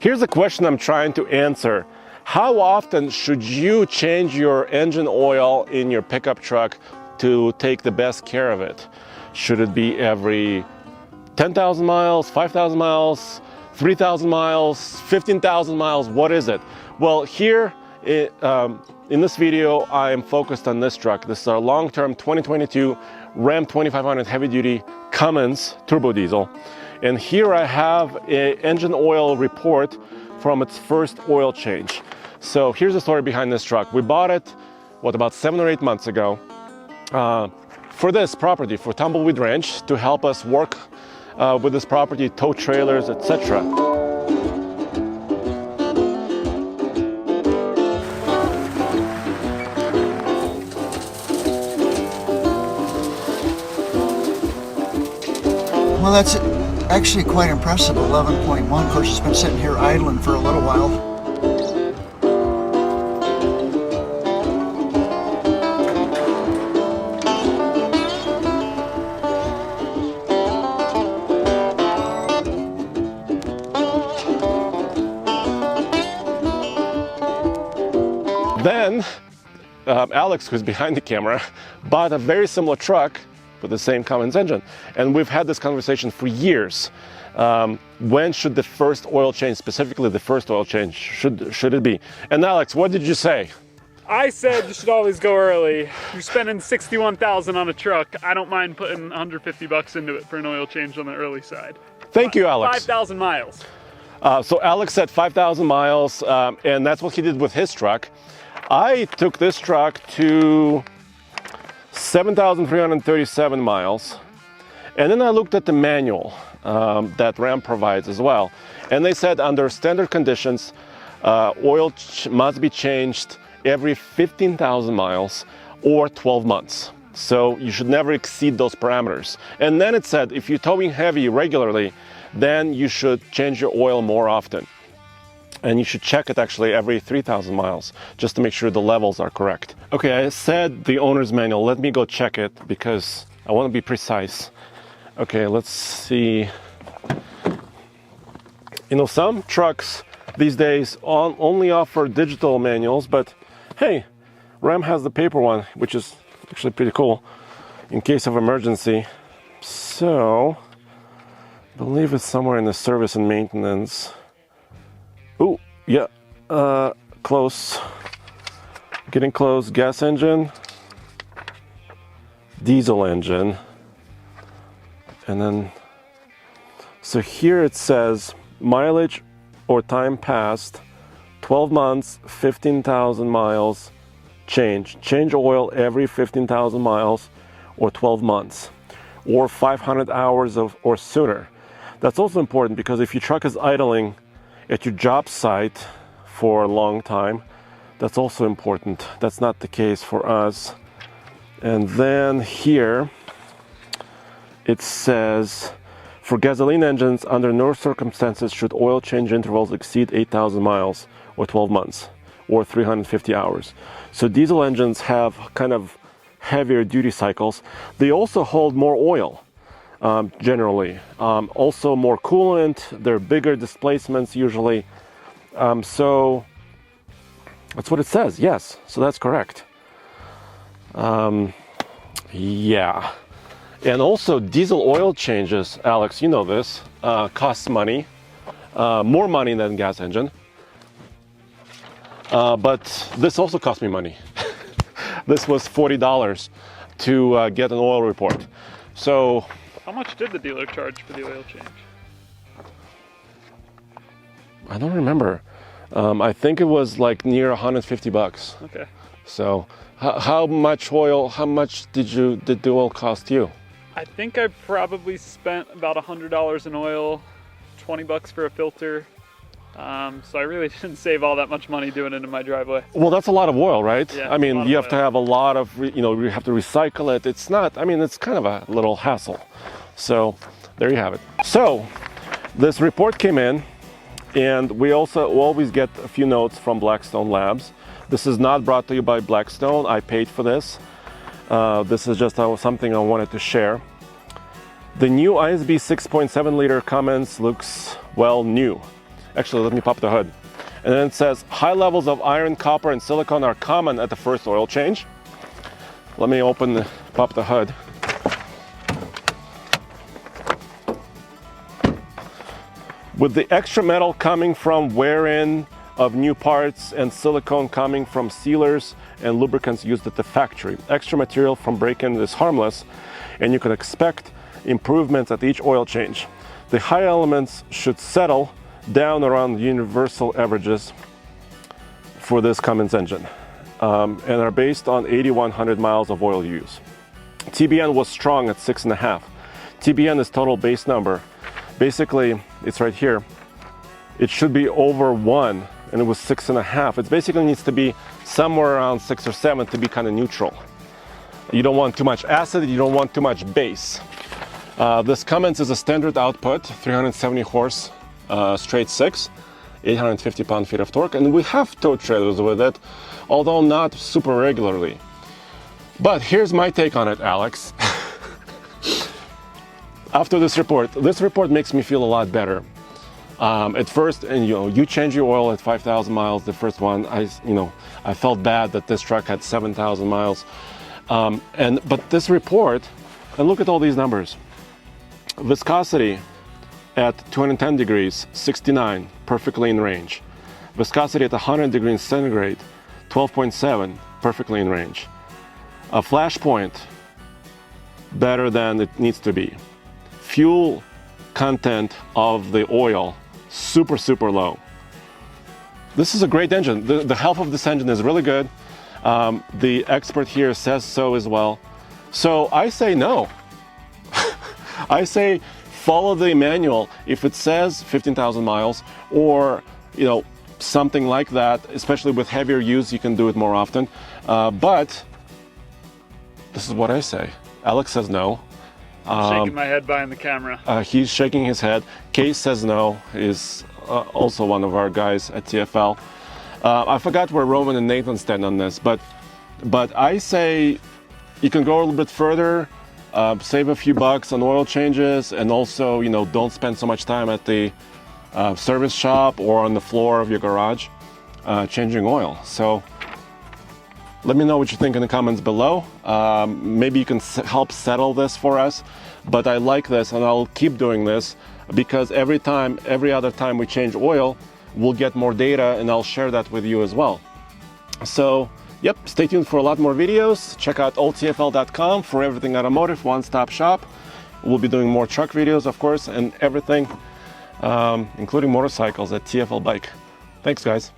Here's a question I'm trying to answer. How often should you change your engine oil in your pickup truck to take the best care of it? Should it be every 10,000 miles, 5,000 miles, 3,000 miles, 15,000 miles? What is it? Well, here in this video, I am focused on this truck. This is our long-term 2022 Ram 2500 heavy-duty Cummins turbo diesel. And here I have an engine oil report from its first oil change. So here's the story behind this truck. We bought it, about 7 or 8 months ago for this property, for Tumbleweed Ranch, to help us work with this property, tow trailers, etc. Well, that's actually quite impressive, 11.1. Of course, it's been sitting here idling for a little while. Then, Alex, who's behind the camera, bought a very similar truck with the same Cummins engine. And we've had this conversation for years. When should the first oil change, specifically the first oil change, should it be? And Alex, what did you say? I said you should always go early. You're spending $61,000 on a truck. I don't mind putting $150 into it for an oil change on the early side. Thank you, Alex. 5,000 miles. So Alex said 5,000 miles, and that's what he did with his truck. I took this truck to 7,337 miles, and then I looked at the manual that Ram provides as well, and they said under standard conditions, oil must be changed every 15,000 miles or 12 months. So you should never exceed those parameters. And then it said if you're towing heavy regularly, then you should change your oil more often. And you should check it actually every 3,000 miles just to make sure the levels are correct. Okay, I said the owner's manual. Let me go check it because I want to be precise. Okay, let's see. You know, some trucks these days only offer digital manuals, but hey, Ram has the paper one, which is actually pretty cool in case of emergency. So, I believe it's somewhere in the service and maintenance. Oh, yeah, close. Getting close. Gas engine, diesel engine, and then, so here it says mileage or time passed, 12 months, 15,000 miles, change oil every 15,000 miles or 12 months, or 500 hours or sooner. That's also important because if your truck is idling at your job site for a long time, that's also important. That's not the case for us. And then here it says, for gasoline engines, under no circumstances should oil change intervals exceed 8,000 miles or 12 months or 350 hours. So diesel engines have kind of heavier duty cycles. They also hold more oil. Generally, also more coolant, they're bigger displacements usually, so that's what it says. Yes, so that's correct. Yeah, and also diesel oil changes, Alex, you know this, costs money, more money than gas engine, but this also cost me money. This was $40 to get an oil report. So how much did the dealer charge for the oil change? I don't remember. I think it was like near $150. Okay. So how much did the oil cost you? I think I probably spent about $100 in oil, $20 for a filter. So I really didn't save all that much money doing it in my driveway. Well, that's a lot of oil, right? Yeah, I mean, you have to have a lot of, you have to recycle it. It's not, I mean, it's kind of a little hassle. So there you have it. So this report came in, and we also always get a few notes from Blackstone Labs. This is not brought to you by Blackstone. I paid for this. This is just something I wanted to share. The new ISB 6.7 liter Cummins looks, well, new. Actually, let me pop the hood. And then it says, high levels of iron, copper, and silicon are common at the first oil change. Let me pop the hood. With the extra metal coming from wear-in of new parts and silicone coming from sealers and lubricants used at the factory, extra material from break-in is harmless, and you can expect improvements at each oil change. The high elements should settle down around universal averages for this Cummins engine, and are based on 8,100 miles of oil use. TBN was strong at 6.5. TBN is total base number. Basically, it's right here. It should be over 1, and it was 6.5. It basically needs to be somewhere around 6 or 7 to be kind of neutral. You don't want too much acid, you don't want too much base. This Cummins is a standard output, 370 horse, straight 6, 850 pound-feet of torque, and we have tow trailers with it, although not super regularly. But here's my take on it, Alex. After this report makes me feel a lot better. At first, and you change your oil at 5,000 miles. The first one, I felt bad that this truck had 7,000 miles. But this report, and look at all these numbers. Viscosity at 210 degrees, 69, perfectly in range. Viscosity at 100 degrees centigrade, 12.7, perfectly in range. A flash point, better than it needs to be. Fuel content of the oil, super, super low. This is a great engine. The health of this engine is really good. The expert here says so as well. So I say no. I say follow the manual. If it says 15,000 miles or something like that, especially with heavier use, you can do it more often. But this is what I say. Alex says no. Shaking my head behind the camera. He's shaking his head. Case says no, is also one of our guys at TFL. I forgot where Roman and Nathan stand on this, but I say you can go a little bit further, save a few bucks on oil changes, and also don't spend so much time at the service shop or on the floor of your garage changing oil. So let me know what you think in the comments below. Maybe you can help settle this for us, but I like this and I'll keep doing this because every other time we change oil, we'll get more data and I'll share that with you as well. So, yep, stay tuned for a lot more videos. Check out oldtfl.com for everything automotive, one-stop shop. We'll be doing more truck videos, of course, and everything, including motorcycles at TFL Bike. Thanks, guys.